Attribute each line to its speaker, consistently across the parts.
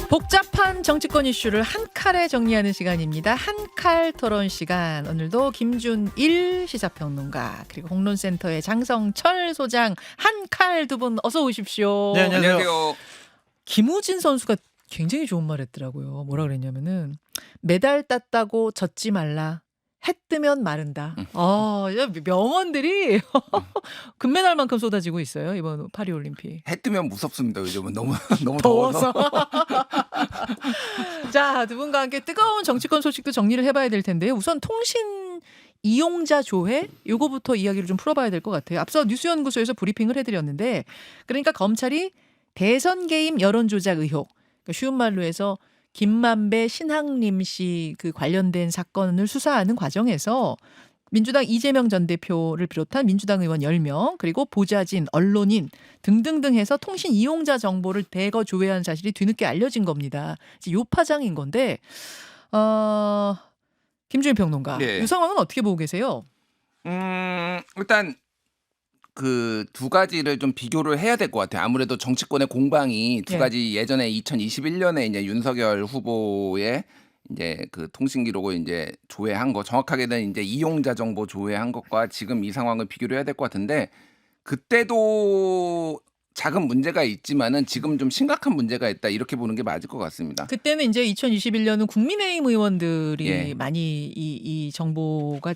Speaker 1: 복잡한 정치권 이슈를 한 칼에 정리하는 시간입니다. 한 칼 토론 시간. 오늘도 김준일 시사평론가 그리고 공론센터의 장성철 소장 한 칼 두 분 어서 오십시오.
Speaker 2: 네, 안녕하세요.
Speaker 1: 김우진 선수가 굉장히 좋은 말 했더라고요. 뭐라 그랬냐면은 메달 땄다고 젖지 말라. 해 뜨면 마른다. 명언들이 금메달만큼 쏟아지고 있어요. 이번 파리올림픽.
Speaker 2: 해 뜨면 무섭습니다. 요즘은 너무
Speaker 1: 더워서.
Speaker 2: 더워서.
Speaker 1: 자, 두 분과 함께 뜨거운 정치권 소식도 정리를 해봐야 될 텐데요. 우선 통신 이용자 조회 요거부터 이야기를 좀 풀어봐야 될 것 같아요. 앞서 뉴스연구소에서 브리핑을 해드렸는데 그러니까 검찰이 대선 개입 여론 조작 의혹, 그러니까 쉬운 말로 해서 김만배 신학림 씨 그 관련된 사건을 수사하는 과정에서 민주당 이재명 전 대표를 비롯한 민주당 의원 10명 그리고 보좌진, 언론인 등등등 해서 통신 이용자 정보를 대거 조회한 사실이 뒤늦게 알려진 겁니다. 요 파장인 건데 김준일 평론가
Speaker 2: 네.
Speaker 1: 이 상황은 어떻게 보고 계세요?
Speaker 2: 일단 그 두 가지를 좀 비교를 해야 될 것 같아요. 아무래도 정치권의 공방이 두
Speaker 1: 예.
Speaker 2: 가지 예전에 2021년에 이제 윤석열 후보의 이제 그 통신 기록을 이제 조회한 거 정확하게는 이제 이용자 정보 조회한 것과 지금 이 상황을 비교를 해야 될 것 같은데 그때도 작은 문제가 있지만은 지금 좀 심각한 문제가 있다 이렇게 보는 게 맞을 것 같습니다.
Speaker 1: 그때는 이제 2021년은 국민의힘 의원들이
Speaker 2: 예.
Speaker 1: 많이 이 정보가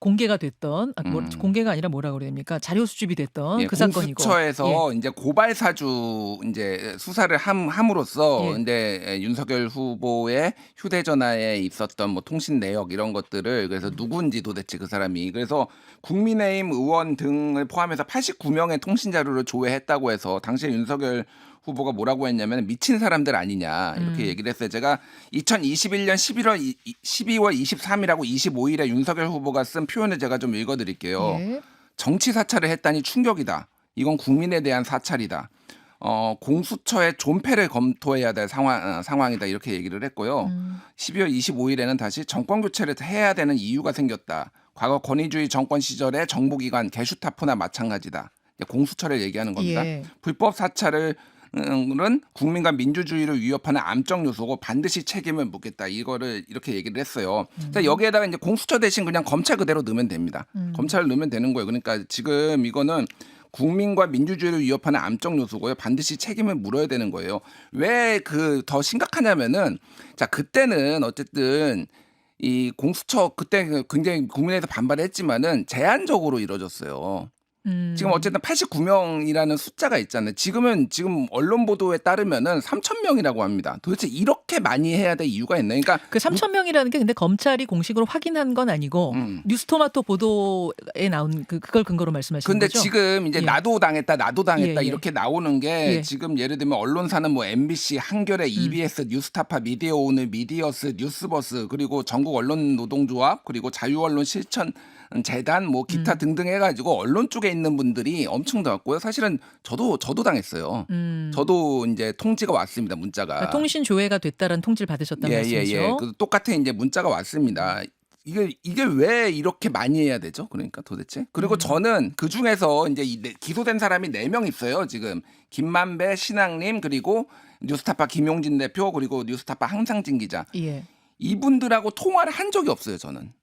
Speaker 1: 공개가 됐던 공개가 아니라 뭐라 그래야 됩니까? 자료 수집이 됐던
Speaker 2: 예,
Speaker 1: 그 사건이고.
Speaker 2: 공수처에서 이제 고발 사주 이제 수사를 함으로써
Speaker 1: 예.
Speaker 2: 이제 윤석열 후보의 휴대전화에 있었던 뭐 통신 내역 이런 것들을 그래서 누군지 도대체 그 사람이 그래서 국민의힘 의원 등을 포함해서 89명의 통신 자료를 조회했다고 해서 당시에 윤석열 후보가 뭐라고 했냐면 미친 사람들 아니냐 이렇게 얘기를 했어요. 제가 2021년 12월 23일하고 25일에 윤석열 후보가 쓴 표현을 제가 좀 읽어드릴게요.
Speaker 1: 예.
Speaker 2: 정치 사찰을 했다니 충격이다. 이건 국민에 대한 사찰이다. 공수처의 존폐를 검토해야 될 상황이다 이렇게 얘기를 했고요. 12월 25일에는 다시 정권 교체를 해야 되는 이유가 생겼다. 과거 권위주의 정권 시절의 정보기관 게슈타포나 마찬가지다. 공수처를 얘기하는 겁니다.
Speaker 1: 예.
Speaker 2: 불법 사찰을 은 국민과 민주주의를 위협하는 암적 요소고 반드시 책임을 묻겠다. 이거를 이렇게 얘기를 했어요. 자, 여기에다가 이제 공수처 대신 그냥 검찰 그대로 넣으면 됩니다. 검찰을 넣으면 되는 거예요. 그러니까 지금 이거는 국민과 민주주의를 위협하는 암적 요소고요. 반드시 책임을 물어야 되는 거예요. 왜 그 더 심각하냐면은 자, 그때는 어쨌든 이 공수처 그때 굉장히 국민에서 반발했지만은 제한적으로 이루어졌어요. 지금 어쨌든 89명이라는 숫자가 있잖아요. 지금 언론 보도에 따르면은 3,000명이라고 합니다. 도대체 이렇게 많이 해야 될 이유가 있나요? 그러니까
Speaker 1: 그 3,000명이라는 게 근데 검찰이 공식으로 확인한 건 아니고 뉴스토마토 보도에 나온 그걸 근거로 말씀하시는
Speaker 2: 근데
Speaker 1: 거죠?
Speaker 2: 지금 이제
Speaker 1: 예.
Speaker 2: 나도 당했다
Speaker 1: 예, 예.
Speaker 2: 이렇게 나오는 게
Speaker 1: 예.
Speaker 2: 지금 예를 들면 언론사는 뭐 MBC, 한겨레, EBS, 뉴스타파, 미디어오늘, 미디어스, 뉴스버스 그리고 전국 언론 노동조합 그리고 자유언론 실천 재단 뭐 기타 등등 해가지고 언론 쪽에 있는 분들이 엄청 나왔고요. 사실은 저도 당했어요. 저도 이제 통지가 왔습니다. 문자가.
Speaker 1: 그러니까 통신 조회가 됐다는 통지를 받으셨다는 말씀이죠?
Speaker 2: 그 똑같은 이제 문자가 왔습니다. 이게 왜 이렇게 많이 해야 되죠? 그러니까 도대체. 그리고 저는 그 중에서 이제 기소된 사람이 4명 있어요. 지금 김만배, 신학림 그리고 뉴스타파 김용진 대표 그리고 뉴스타파 항상진 기자.
Speaker 1: 예.
Speaker 2: 이분들하고 통화를 한 적이 없어요. 저는.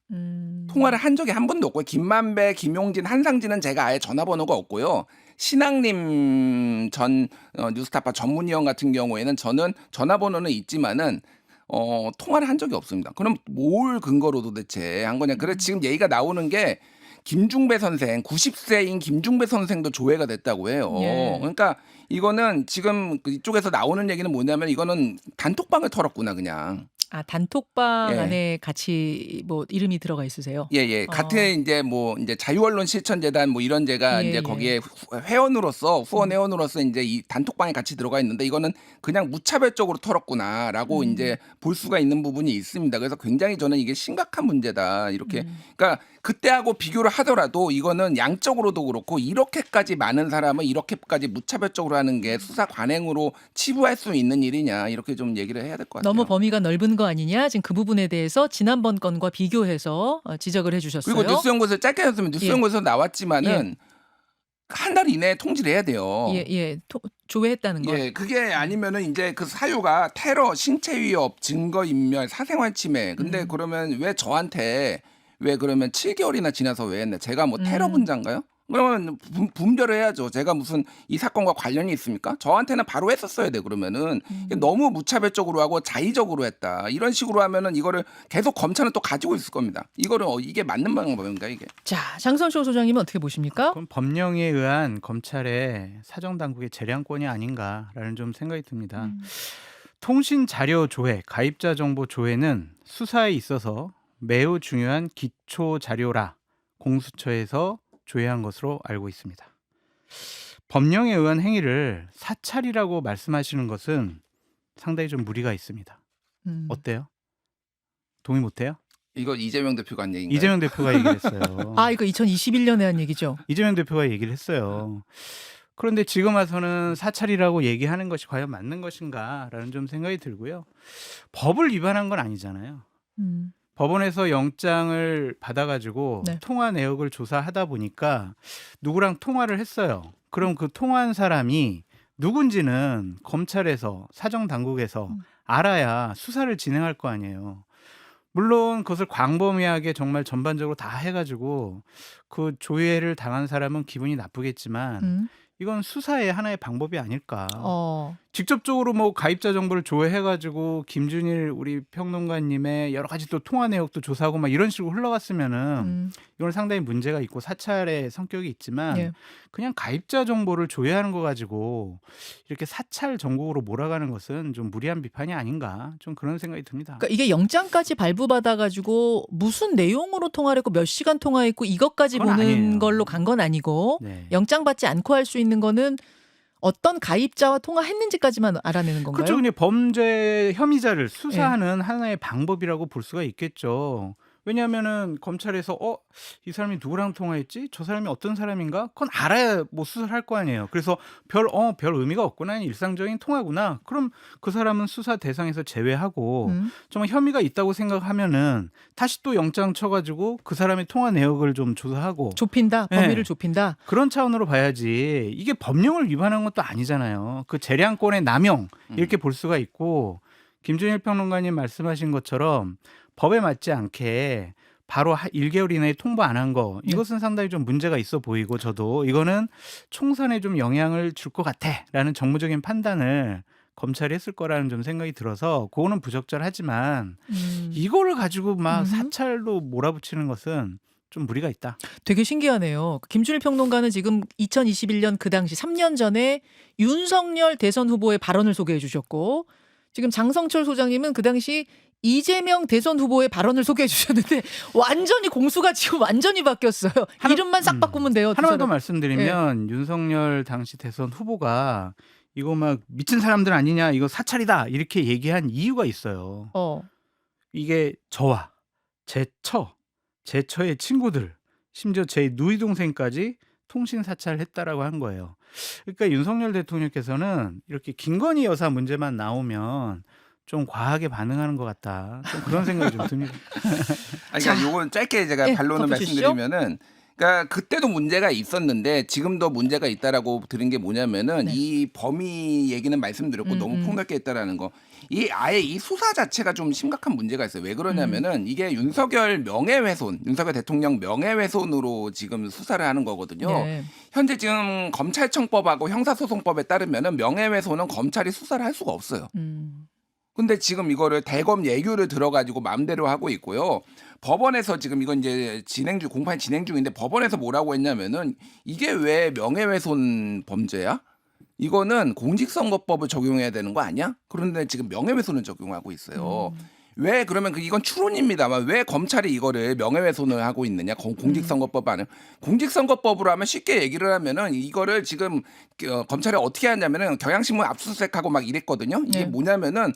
Speaker 2: 통화를 한 적이 한 번도 없고요. 김만배, 김용진, 한상진은 제가 아예 전화번호가 없고요. 신학림 전 뉴스타파 전문위원 같은 경우에는 저는 전화번호는 있지만은 통화를 한 적이 없습니다. 그럼 뭘 근거로 도대체 한 거냐? 그래서 지금 얘기가 나오는 게 김중배 선생, 90세인 김중배 선생도 조회가 됐다고 해요.
Speaker 1: 예.
Speaker 2: 그러니까 이거는 지금 이쪽에서 나오는 얘기는 뭐냐면 이거는 단톡방을 털었구나 그냥.
Speaker 1: 아, 단톡방
Speaker 2: 예.
Speaker 1: 안에 같이 뭐 이름이 들어가 있으세요?
Speaker 2: 예. 같은 이제 뭐 이제 자유언론 실천재단 뭐 이런 제가
Speaker 1: 예,
Speaker 2: 이제
Speaker 1: 예.
Speaker 2: 거기에 후원 회원으로서 이제 이 단톡방에 같이 들어가 있는데 이거는 그냥 무차별적으로 털었구나라고 이제 볼 수가 있는 부분이 있습니다. 그래서 굉장히 저는 이게 심각한 문제다. 이렇게 그러니까 그때하고 비교를 하더라도 이거는 양적으로도 그렇고 이렇게까지 많은 사람을 이렇게까지 무차별적으로 하는 게 수사 관행으로 치부할 수 있는 일이냐 이렇게 좀 얘기를 해야 될 것 같아요.
Speaker 1: 너무 범위가 넓은 거 아니냐? 지금 그 부분에 대해서 지난번 건과 비교해서 지적을 해주셨어요.
Speaker 2: 그리고 뉴스연구소 짧게 했으면 뉴스연구소 나왔지만은 한 달 이내에 통지를 해야 돼요.
Speaker 1: 예. 조회했다는 것.
Speaker 2: 예, 그게 아니면은 이제 그 사유가 테러, 신체 위협, 증거 인멸, 사생활 침해. 근데 그러면 왜 저한테 왜 그러면 7개월이나 지나서 왜 했나? 제가 뭐 테러 분자인가요? 그러면 분별을 해야죠. 제가 무슨 이 사건과 관련이 있습니까? 저한테는 바로 했었어야 돼. 그러면은 이게 너무 무차별적으로 하고 자의적으로 했다. 이런 식으로 하면은 이거를 계속 검찰은 또 가지고 있을 겁니다. 이거를 이게 맞는 방법인가 이게?
Speaker 1: 자, 장성철 소장님은 어떻게 보십니까?
Speaker 3: 그럼 법령에 의한 검찰의 사정당국의 재량권이 아닌가라는 좀 생각이 듭니다. 통신 자료 조회, 가입자 정보 조회는 수사에 있어서 매우 중요한 기초 자료라 공수처에서 조회한 것으로 알고 있습니다. 법령에 의한 행위를 사찰이라고 말씀하시는 것은 상당히 좀 무리가 있습니다. 어때요? 동의 못해요?
Speaker 2: 이거 이재명 대표가 한 얘기인가요?
Speaker 3: 이재명 대표가 얘기를 했어요.
Speaker 1: 아, 이거 2021년에 한 얘기죠.
Speaker 3: 이재명 대표가 얘기를 했어요. 그런데 지금 와서는 사찰이라고 얘기하는 것이 과연 맞는 것인가라는 좀 생각이 들고요. 법을 위반한 건 아니잖아요.
Speaker 1: 음.
Speaker 3: 법원에서 영장을 받아가지고
Speaker 1: 네.
Speaker 3: 통화 내역을 조사하다 보니까 누구랑 통화를 했어요. 그럼 그 통화한 사람이 누군지는 검찰에서 사정당국에서 알아야 수사를 진행할 거 아니에요. 물론 그것을 광범위하게 정말 전반적으로 다 해가지고 그 조회를 당한 사람은 기분이 나쁘겠지만 이건 수사의 하나의 방법이 아닐까. 직접적으로 뭐 가입자 정보를 조회해가지고 김준일 우리 평론가님의 여러 가지 또 통화 내역도 조사하고 막 이런 식으로 흘러갔으면은 이건 상당히 문제가 있고 사찰의 성격이 있지만
Speaker 1: 예.
Speaker 3: 그냥 가입자 정보를 조회하는 거 가지고 이렇게 사찰 전국으로 몰아가는 것은 좀 무리한 비판이 아닌가 좀 그런 생각이 듭니다.
Speaker 1: 그러니까 이게 영장까지 발부받아가지고 무슨 내용으로 통화를 했고 몇 시간 통화했고 이것까지
Speaker 3: 그건
Speaker 1: 보는
Speaker 3: 아니에요.
Speaker 1: 걸로 간 건 아니고
Speaker 3: 네.
Speaker 1: 영장 받지 않고 할 수 있는 거는 어떤 가입자와 통화했는지까지만 알아내는 건가요?
Speaker 3: 그렇죠. 그냥 범죄 혐의자를 수사하는 하나의 방법이라고 볼 수가 있겠죠. 왜냐하면은 검찰에서 이 사람이 누구랑 통화했지? 저 사람이 어떤 사람인가? 그건 알아야 뭐 수사를 할 거 아니에요. 그래서 별 의미가 없구나. 일상적인 통화구나. 그럼 그 사람은 수사 대상에서 제외하고 정말 혐의가 있다고 생각하면은 다시 또 영장 쳐가지고 그 사람의 통화 내역을 좀 조사하고
Speaker 1: 좁힌다.
Speaker 3: 네.
Speaker 1: 범위를 좁힌다.
Speaker 3: 그런 차원으로 봐야지 이게 법령을 위반한 것도 아니잖아요. 그 재량권의 남용 이렇게 볼 수가 있고 김준일 평론가님 말씀하신 것처럼 법에 맞지 않게 바로 1개월 이내에 통보 안 한 거 이것은 상당히 좀 문제가 있어 보이고 저도 이거는 총선에 좀 영향을 줄 것 같아라는 정무적인 판단을 검찰이 했을 거라는 좀 생각이 들어서 그거는 부적절하지만 이거를 가지고 막 사찰로 몰아붙이는 것은 좀 무리가 있다.
Speaker 1: 되게 신기하네요. 김준일 평론가는 지금 2021년 그 당시 3년 전에 윤석열 대선 후보의 발언을 소개해 주셨고 지금 장성철 소장님은 그 당시 이재명 대선 후보의 발언을 소개해 주셨는데 완전히 공수가 지금 완전히 바뀌었어요. 이름만 싹 바꾸면 돼요. 두
Speaker 3: 하나만 더
Speaker 1: 사람.
Speaker 3: 말씀드리면 윤석열 당시 대선 후보가 이거 막 미친 사람들 아니냐 이거 사찰이다 이렇게 얘기한 이유가 있어요. 이게 저와 제 처의 친구들 심지어 제 누이 동생까지 통신 사찰했다라고 한 거예요. 그러니까 윤석열 대통령께서는 이렇게 김건희 여사 문제만 나오면 좀 과하게 반응하는 것 같다. 좀 그런 생각이 좀 듭니다.
Speaker 2: 그러니까 요건 짧게 제가 반론을
Speaker 1: 덧붙이시죠?
Speaker 2: 말씀드리면은 그러니까 그때도 문제가 있었는데 지금도 문제가 있다라고 들은 게 뭐냐면은
Speaker 1: 네.
Speaker 2: 이 범위 얘기는 말씀드렸고 너무 폭넓게 했다라는 거. 아예 이 수사 자체가 좀 심각한 문제가 있어요. 왜 그러냐면은 이게 윤석열 대통령 명예훼손으로 지금 수사를 하는 거거든요.
Speaker 1: 네.
Speaker 2: 현재 지금 검찰청법하고 형사소송법에 따르면은 명예훼손은 검찰이 수사를 할 수가 없어요. 근데 지금 이거를 대검 예규를 들어가지고 마음대로 하고 있고요. 법원에서 지금 이건 이제 공판 진행 중인데 법원에서 뭐라고 했냐면은 이게 왜 명예훼손 범죄야? 이거는 공직선거법을 적용해야 되는 거 아니야? 그런데 지금 명예훼손을 적용하고 있어요. 왜 그러면 이건 추론입니다만 왜 검찰이 이거를 명예훼손을 하고 있느냐? 공직선거법 안에 공직선거법으로 하면 쉽게 얘기를 하면은 이거를 지금 검찰이 어떻게 하냐면은 경향신문 압수수색하고 막 이랬거든요. 이게
Speaker 1: 네.
Speaker 2: 뭐냐면은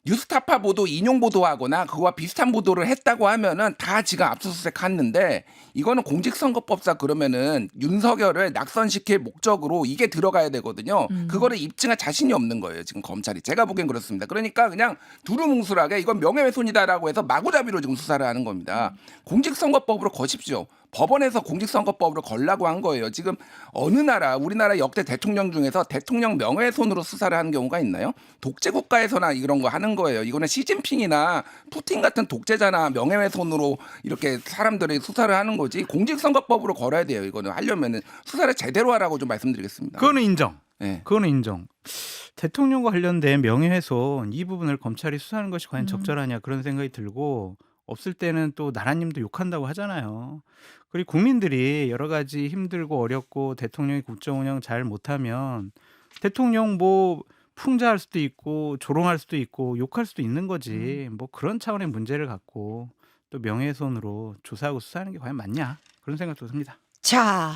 Speaker 2: 뉴스타파 보도 인용 보도하거나 그와 비슷한 보도를 했다고 하면은 다 지금 압수수색했는데 이거는 공직선거법상 그러면은 윤석열을 낙선시킬 목적으로 이게 들어가야 되거든요. 그거를 입증할 자신이 없는 거예요. 지금 검찰이. 제가 보기엔 그렇습니다. 그러니까 그냥 두루뭉술하게 이건 명예훼손이다라고 해서 마구잡이로 지금 수사를 하는 겁니다. 공직선거법으로 거십시오. 법원에서 공직선거법으로 걸라고 한 거예요. 지금 어느 나라, 우리나라 역대 대통령 중에서 대통령 명예훼손으로 수사를 하는 경우가 있나요? 독재 국가에서나 이런 거 하는 거예요. 이거는 시진핑이나 푸틴 같은 독재자나 명예훼손으로 이렇게 사람들이 수사를 하는 거지. 공직선거법으로 걸어야 돼요. 이거는 하려면은 수사를 제대로 하라고 좀 말씀드리겠습니다.
Speaker 3: 그거는 인정.
Speaker 2: 네.
Speaker 3: 그거는 인정. 대통령과 관련된 명예훼손 이 부분을 검찰이 수사하는 것이 과연 적절하냐 그런 생각이 들고 없을 때는 또 나라님도 욕한다고 하잖아요. 그리고 국민들이 여러 가지 힘들고 어렵고 대통령이 국정 운영 잘 못하면 대통령 뭐 풍자할 수도 있고 조롱할 수도 있고 욕할 수도 있는 거지. 뭐 그런 차원의 문제를 갖고 또 명예훼손으로 조사하고 수사하는 게 과연 맞냐 그런 생각도 듭니다.
Speaker 1: 자,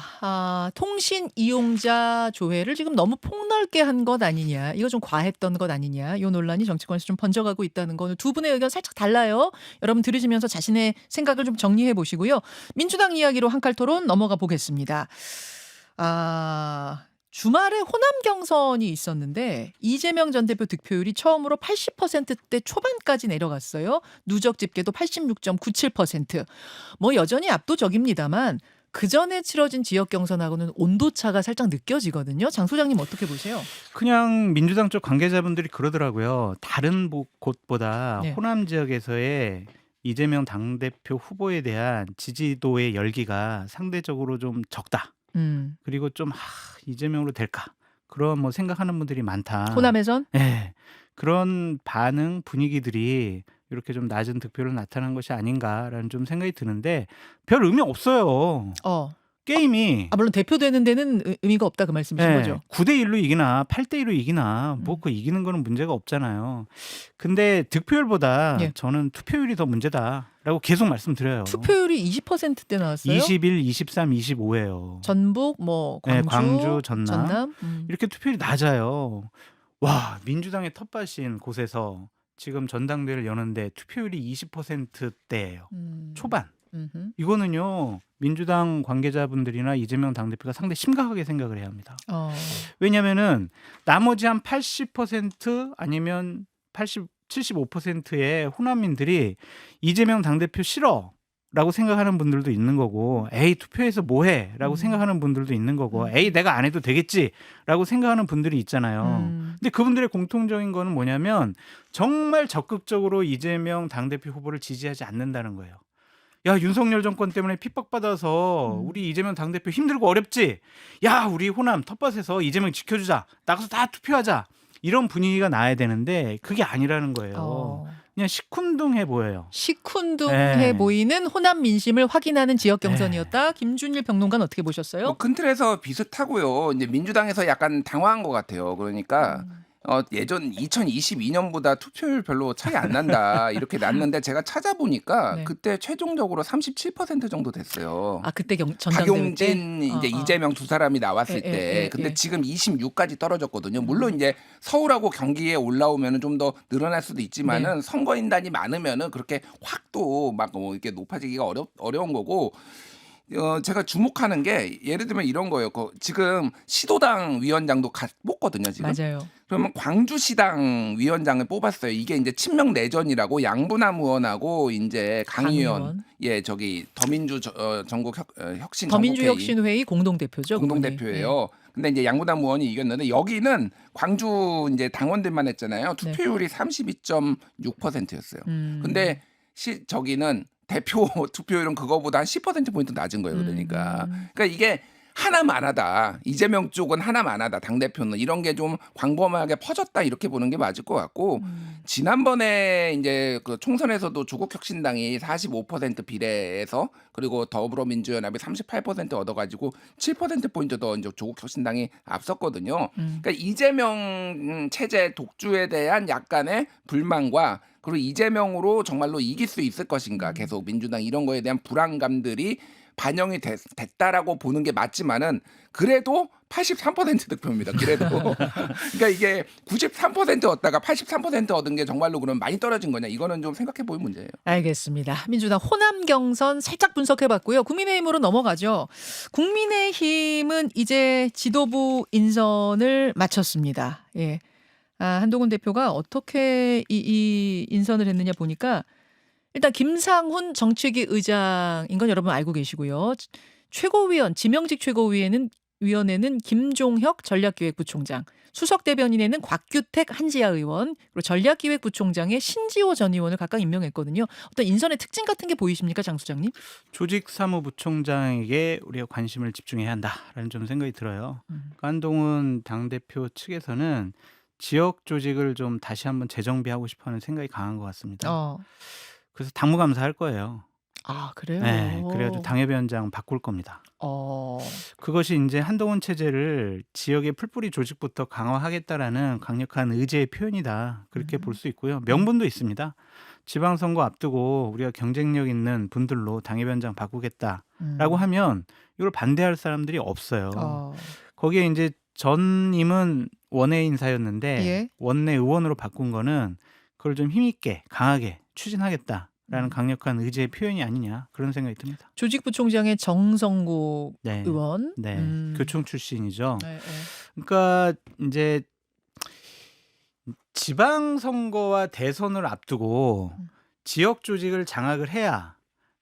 Speaker 1: 통신 이용자 조회를 지금 너무 폭넓게 한 것 아니냐, 이거 좀 과했던 것 아니냐, 이 논란이 정치권에서 좀 번져가고 있다는 거, 두 분의 의견 살짝 달라요. 여러분 들으시면서 자신의 생각을 좀 정리해 보시고요. 민주당 이야기로 한칼 토론 넘어가 보겠습니다. 주말에 호남 경선이 있었는데 이재명 전 대표 득표율이 처음으로 80%대 초반까지 내려갔어요. 누적 집계도 86.97%. 뭐 여전히 압도적입니다만 그 전에 치러진 지역 경선하고는 온도차가 살짝 느껴지거든요. 장 소장님 어떻게 보세요?
Speaker 3: 그냥 민주당 쪽 관계자분들이 그러더라고요. 다른 곳보다
Speaker 1: 네.
Speaker 3: 호남 지역에서의 이재명 당대표 후보에 대한 지지도의 열기가 상대적으로 좀 적다. 그리고 좀 이재명으로 될까? 그런 뭐 생각하는 분들이 많다.
Speaker 1: 호남에선?
Speaker 3: 네. 그런 반응 분위기들이 이렇게 좀 낮은 득표를 나타난 것이 아닌가라는 좀 생각이 드는데 별 의미 없어요. 게임이
Speaker 1: 물론 대표되는 데는 의미가 없다 그 말씀이신 거죠.
Speaker 3: 9대1로 이기나 8대1로 이기나 뭐 그 이기는 거는 문제가 없잖아요. 근데 득표율보다
Speaker 1: 예.
Speaker 3: 저는 투표율이 더 문제다라고 계속 말씀드려요.
Speaker 1: 투표율이 20%대 나왔어요.
Speaker 3: 21, 23, 25예요.
Speaker 1: 전북, 뭐 광주,
Speaker 3: 광주, 전남.
Speaker 1: 음.
Speaker 3: 이렇게 투표율이 낮아요. 와, 민주당의 텃밭인 곳에서 지금 전당대회를 여는데 투표율이 20%대예요. 초반. 이거는요. 민주당 관계자분들이나 이재명 당대표가 상당히 심각하게 생각을 해야 합니다. 왜냐면은 나머지 한 80% 아니면 75%의 호남민들이 이재명 당대표 싫어라고 생각하는 분들도 있는 거고, 에이 투표해서 뭐해라고 생각하는 분들도 있는 거고, 에이 내가 안 해도 되겠지라고 생각하는 분들이 있잖아요. 근데 그분들의 공통적인 거는 뭐냐면 정말 적극적으로 이재명 당대표 후보를 지지하지 않는다는 거예요. 야, 윤석열 정권 때문에 핍박받아서 우리 이재명 당대표 힘들고 어렵지? 야, 우리 호남 텃밭에서 이재명 지켜주자. 나가서 다 투표하자. 이런 분위기가 나야 되는데 그게 아니라는 거예요. 그냥 시큰둥해 보여요.
Speaker 1: 시큰둥해 보이는 호남 민심을 확인하는 지역 경선이었다. 김준일 평론가는 어떻게 보셨어요?
Speaker 2: 큰 틀에서 비슷하고요. 이제 민주당에서 약간 당황한 것 같아요. 그러니까 예전 2022년보다 투표율 별로 차이 안 난다 이렇게 났는데 제가 찾아보니까
Speaker 1: 네.
Speaker 2: 그때 최종적으로 37% 정도 됐어요.
Speaker 1: 그때 전당대회 때?
Speaker 2: 박용진 이제 이재명 두 사람이 나왔을 때 근데 지금 26까지 떨어졌거든요. 물론 이제 서울하고 경기에 올라오면은 좀 더 늘어날 수도 있지만은 선거인단이 많으면은 그렇게 확 또 막 뭐 이렇게 높아지기가 어려운 거고. 제가 주목하는 게 예를 들면 이런 거예요. 지금 시도당 위원장도 뽑거든요, 지금.
Speaker 1: 맞아요.
Speaker 2: 그러면 광주시당 위원장을 뽑았어요. 이게 이제 친명 내전이라고 양부남 의원하고 이제 강 의원, 저기 더민주 전국 혁신
Speaker 1: 더민주
Speaker 2: 전국회의
Speaker 1: 혁신회의 공동대표죠.
Speaker 2: 공동대표예요. 근데 이제 양부남 의원이 이겼는데 여기는 광주 이제 당원들만 했잖아요. 투표율이 32.6%였어요. 근데 저기는 대표 투표율은 그거보다 한 10%포인트 낮은 거예요. 그러니까 이게 하나만하다. 이재명 쪽은 하나만하다. 당대표는 이런 게 좀 광범위하게 퍼졌다 이렇게 보는 게 맞을 것 같고 지난번에 이제 그 총선에서도 조국혁신당이 45% 비례해서 그리고 더불어민주연합이 38% 얻어가지고 7%포인트 더 이제 조국혁신당이 앞섰거든요. 그러니까 이재명 체제 독주에 대한 약간의 불만과 그리고 이재명으로 정말로 이길 수 있을 것인가 계속 민주당 이런 거에 대한 불안감들이 반영이 됐다라고 보는 게 맞지만은 그래도 83% 득표입니다. 그래도 그러니까 이게 93% 얻다가 83% 얻은 게 정말로 그럼 많이 떨어진 거냐 이거는 좀 생각해 볼 문제예요.
Speaker 1: 알겠습니다. 민주당 호남 경선 살짝 분석해봤고요. 국민의힘으로 넘어가죠. 국민의힘은 이제 지도부 인선을 마쳤습니다. 한동훈 대표가 어떻게 이 인선을 했느냐 보니까 일단 김상훈 정책위 의장인 건 여러분 알고 계시고요. 최고위원 지명직 최고위원회는 김종혁 전략기획부총장, 수석 대변인에는 곽규택 한지아 의원, 그리고 전략기획부총장에 신지호 전 의원을 각각 임명했거든요. 어떤 인선의 특징 같은 게 보이십니까, 장 수장님?
Speaker 3: 조직사무부총장에게 우리가 관심을 집중해야 한다라는 좀 생각이 들어요. 한동훈 당대표 측에서는 지역 조직을 좀 다시 한번 재정비하고 싶어하는 생각이 강한 것 같습니다. 그래서 당무감사 할 거예요.
Speaker 1: 아, 그래요?
Speaker 3: 네, 그래가지고 당협위원장 바꿀 겁니다.
Speaker 1: 어.
Speaker 3: 그것이 이제 한동훈 체제를 지역의 풀뿌리 조직부터 강화하겠다라는 강력한 의지의 표현이다. 그렇게 볼 수 있고요. 명분도 있습니다. 지방선거 앞두고 우리가 경쟁력 있는 분들로 당협위원장 바꾸겠다라고 하면 이걸 반대할 사람들이 없어요. 거기에 이제 전임은 원외 인사였는데
Speaker 1: 예.
Speaker 3: 원내 의원으로 바꾼 거는 그걸 좀 힘있게 강하게 추진하겠다라는 강력한 의지의 표현이 아니냐 그런 생각이 듭니다.
Speaker 1: 조직부총장의 정성국
Speaker 3: 네.
Speaker 1: 의원.
Speaker 3: 네, 교총 출신이죠.
Speaker 1: 네, 네.
Speaker 3: 그러니까 이제 지방선거와 대선을 앞두고 지역 조직을 장악을 해야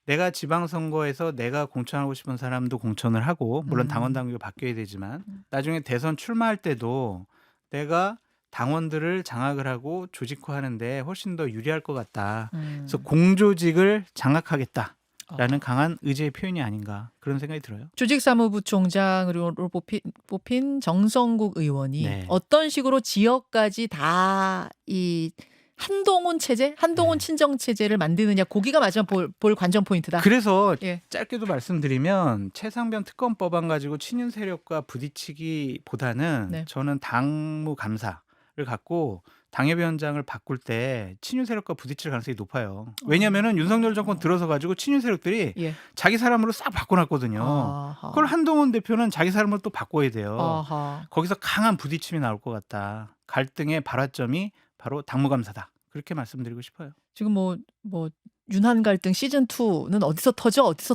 Speaker 3: 내가 지방선거에서 내가 공천하고 싶은 사람도 공천을 하고 물론 당원 당규가 바뀌어야 되지만 나중에 대선 출마할 때도 내가 당원들을 장악을 하고 조직화하는데 훨씬 더 유리할 것 같다. 그래서 공조직을 장악하겠다라는 강한 의지의 표현이 아닌가 그런 생각이 들어요.
Speaker 1: 조직사무부총장으로 뽑힌 정성국 의원이
Speaker 3: 네.
Speaker 1: 어떤 식으로 지역까지 다 이 한동훈 체제, 한동훈 친정 체제를 만드느냐, 거기가 마지막 볼 관전 포인트다.
Speaker 3: 그래서
Speaker 1: 예.
Speaker 3: 짧게도 말씀드리면 최상변 특검법안 가지고 친윤 세력과 부딪히기보다는
Speaker 1: 네.
Speaker 3: 저는 당무감사를 갖고 당협위원장을 바꿀 때 친윤 세력과 부딪힐 가능성이 높아요. 왜냐하면은 윤석열 정권 들어서 가지고 친윤 세력들이
Speaker 1: 예.
Speaker 3: 자기 사람으로 싹 바꿔놨거든요.
Speaker 1: 아하.
Speaker 3: 그걸 한동훈 대표는 자기 사람으로 또 바꿔야 돼요.
Speaker 1: 아하.
Speaker 3: 거기서 강한 부딪힘이 나올 것 같다. 갈등의 발화점이 바로 당무감사다. 그렇게 말씀드리고 싶어요.
Speaker 1: 지금 뭐 윤한 갈등 시즌 2는 어디서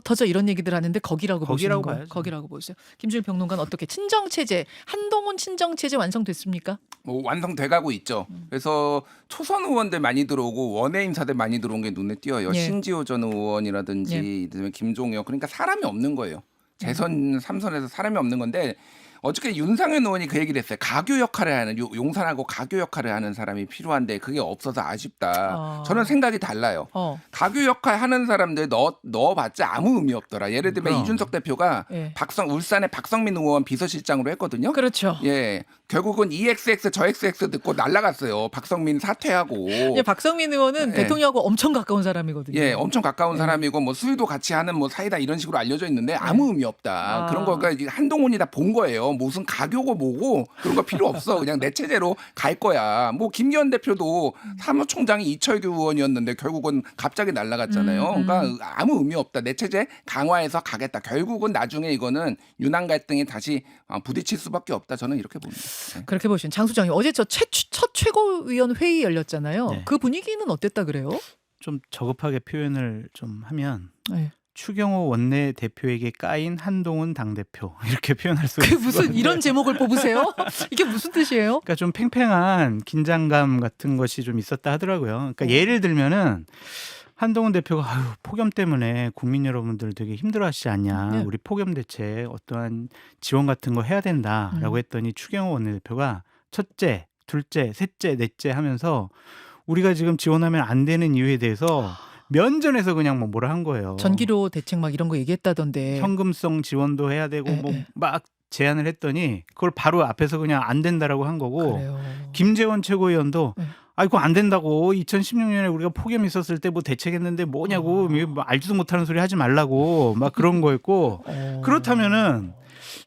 Speaker 1: 터져 이런 얘기들 하는데 거기라고 보시는 거.
Speaker 3: 봐야죠.
Speaker 1: 거기라고 보세요. 김준일 평론가는 어떻게 친정 체제, 한동훈 친정 체제 완성됐습니까?
Speaker 2: 뭐 완성돼가고 있죠. 그래서 초선 의원들 많이 들어오고 원외 인사들 많이 들어온 게 눈에 띄어요.
Speaker 1: 예.
Speaker 2: 신지호 전 의원이라든지
Speaker 1: 예.
Speaker 2: 그다음에 김종혁 그러니까 사람이 없는 거예요. 재선 3선에서 사람이 없는 건데 어저께 윤상현 의원이 그 얘기를 했어요. 가교 역할을 하는 용산하고 가교 역할을 하는 사람이 필요한데 그게 없어서 아쉽다. 저는 생각이 달라요. 가교 역할 하는 사람들 넣어봤자 아무 의미 없더라. 예를 들면
Speaker 3: 그럼.
Speaker 2: 이준석 대표가
Speaker 1: 예.
Speaker 2: 울산의 박성민 의원 비서실장으로 했거든요.
Speaker 1: 그렇죠.
Speaker 2: 예, 결국은 EXX 저 XX 듣고 날라갔어요. 박성민 사퇴하고.
Speaker 1: 예, 박성민 의원은
Speaker 2: 예.
Speaker 1: 대통령하고 엄청 가까운 사람이거든요.
Speaker 2: 예, 엄청 가까운 사람이고 뭐 술도 같이 하는 뭐 사이다 이런 식으로 알려져 있는데 아무 의미 없다.
Speaker 1: 아.
Speaker 2: 그런 거가 이제 한동훈이 다 본 거예요. 무슨 가교고 뭐고 그런 거 필요 없어. 그냥 내 체제로 갈 거야. 뭐 김기현 대표도 사무총장이 이철규 의원이었는데 결국은 갑자기 날라갔잖아요. 그러니까 아무 의미 없다. 내 체제 강화해서 가겠다. 결국은 나중에 이거는 윤한 갈등이 다시 부딪힐 수밖에 없다. 저는 이렇게 봅니다. 네.
Speaker 1: 그렇게 보시는 장 수장님, 어제 첫 최고위원 회의 열렸잖아요.
Speaker 3: 네.
Speaker 1: 그 분위기는 어땠다 그래요?
Speaker 3: 좀 저급하게 표현을 좀 하면
Speaker 1: 네.
Speaker 3: 추경호 원내 대표에게 까인 한동훈 당대표 이렇게 표현할 수
Speaker 1: 그
Speaker 3: 있어요.
Speaker 1: 무슨 이런 제목을 뽑으세요? 이게 무슨 뜻이에요?
Speaker 3: 그러니까 좀 팽팽한 긴장감 같은 것이 좀 있었다 하더라고요. 그러니까 예를 들면은 한동훈 대표가 폭염 때문에 국민 여러분들 되게 힘들어하시지 않냐.
Speaker 1: 네.
Speaker 3: 우리 폭염 대책 어떠한 지원 같은 거 해야 된다라고 했더니 추경호 원내대표가 첫째, 둘째, 셋째, 넷째 하면서 우리가 지금 지원하면 안 되는 이유에 대해서 면전에서 그냥 뭐 뭐라 한 거예요.
Speaker 1: 전기료 대책 막 이런 거 얘기했다던데.
Speaker 3: 현금성 지원도 해야 되고
Speaker 1: 예,
Speaker 3: 뭐
Speaker 1: 예.
Speaker 3: 막 제안을 했더니 그걸 바로 앞에서 그냥 안 된다라고 한 거고
Speaker 1: 그래요.
Speaker 3: 김재원 최고위원도
Speaker 1: 네.
Speaker 3: 이거 안 된다고 2016년에 우리가 폭염 있었을 때 뭐 대책했는데 뭐냐고 뭐 알지도 못하는 소리 하지 말라고 막 그런 거였고 그렇다면은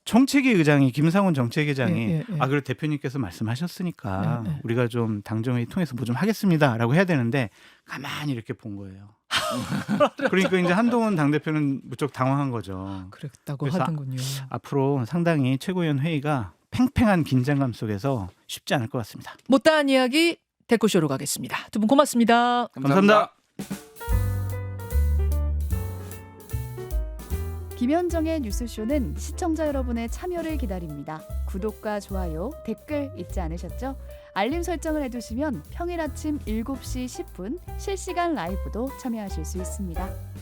Speaker 3: 정책위 의장이 김상훈 정책위장이
Speaker 1: 예, 예, 예.
Speaker 3: 그리고 대표님께서 말씀하셨으니까
Speaker 1: 예, 예.
Speaker 3: 우리가 좀 당정회의 통해서 뭐 좀 하겠습니다라고 해야 되는데 가만히 이렇게 본 거예요. 그러니까 이제 한동훈 당대표는 무척 당황한 거죠.
Speaker 1: 그랬다고
Speaker 3: 그래서
Speaker 1: 하던군요.
Speaker 3: 앞으로 상당히 최고위원 회의가 팽팽한 긴장감 속에서 쉽지 않을 것 같습니다.
Speaker 1: 못다한 이야기 댓글쇼로 가겠습니다. 두 분 고맙습니다.
Speaker 3: 감사합니다.
Speaker 4: 김현정의 뉴스쇼는 시청자 여러분의 참여를 기다립니다. 구독과 좋아요, 댓글 잊지 않으셨죠? 알림 설정을 해두시면 평일 아침 7시 10분 실시간 라이브도 참여하실 수 있습니다.